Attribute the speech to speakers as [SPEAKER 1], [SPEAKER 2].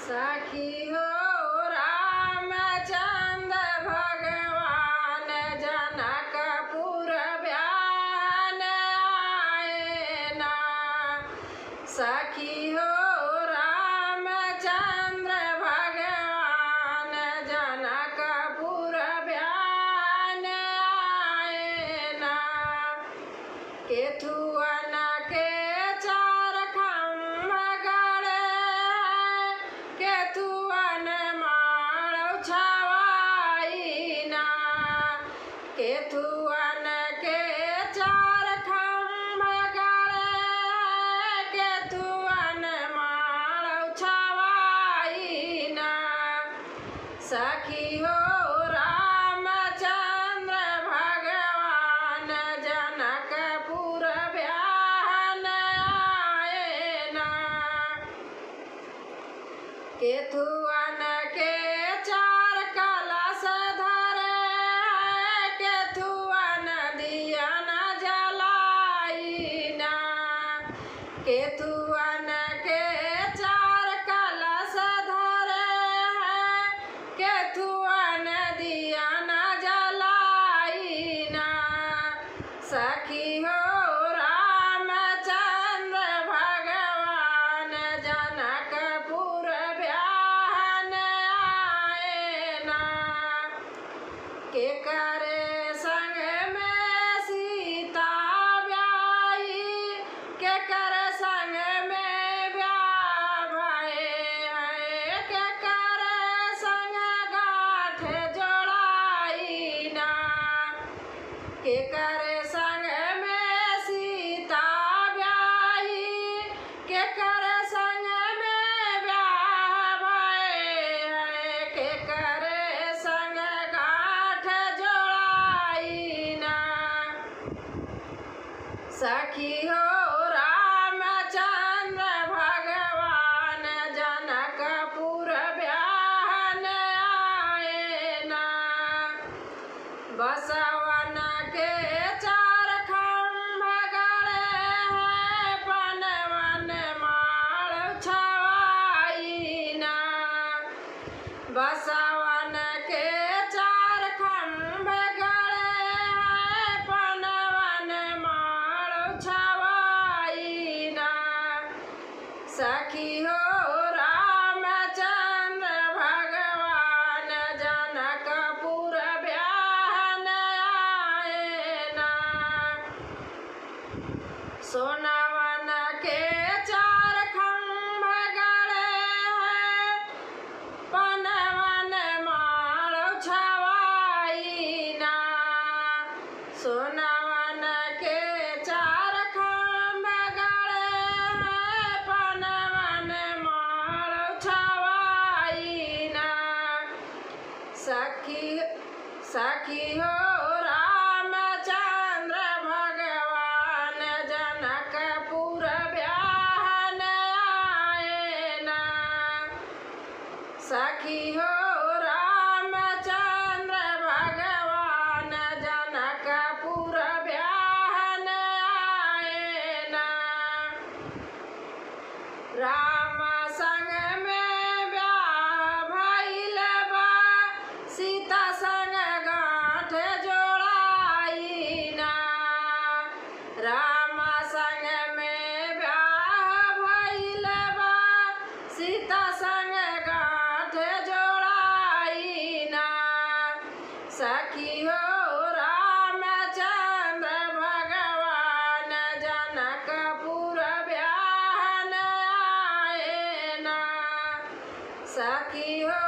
[SPEAKER 1] सखी हो रामचंद्र भगवान जनकपुर ब्यान आए ना। सखी हो रामचंद्र भगवान जनकपुर ब्यान आए ना। केथुअन के चार खम्भ गड़े केथुअन माड़ छवाई ना। केथुअन के चार खम्भ गड़े केथुअन माड़ छवाई ना। सखी हो रामचंद्र भगवान जनकपुर ब्यान आए ना। केथुअन के चार कलश धरे केथुअन दिया न जलाई ना। केथुअन के चार कलश धरे केथुअन दिया न जलाई ना। सखी हो रामचंद्र भगवान जनकपुर ब्यान आए ना। के करे संग में सीता ब्याही के करे संग में ब्याह भये के करे संग गांठ जोड़ाई ना। के करे संग में सीता ब्याही के करे संग में ब्याह भये के करे संग गांठ जोड़ाई ना। सखी हो रामचंद्र भगवान जनकपुर ब्यान आए ना। बसवन के चार खम्भ गड़े पनवन माड़ छवाई ना। बसवन के चार खम्भ गड़े पनवन माड़ छवाई ना। सखी हो रामचंद्र भगवान जनकपुर ब्यान आए ना। सोनवन के चार खम्भ गड़े पनवन माड़ छवाई ना। सोनवन के चार खम्भ गड़े पनवन माड़ छवाई ना। सखी हो रामचंद्र भगवान जनकपुर ब्यान आए ना। सखी हो रामचंद्र भगवान जनकपुर ब्यान आए ना। राम संग में ब्याह भइल बा सीता संग गांठ जोड़ाई ना। राम संग में ब्याह भइल बा सीता संग गांठ जोड़ाई ना। सखी हो रामचंद्र भगवान जनकपुर ब्यान आए ना। सखी हो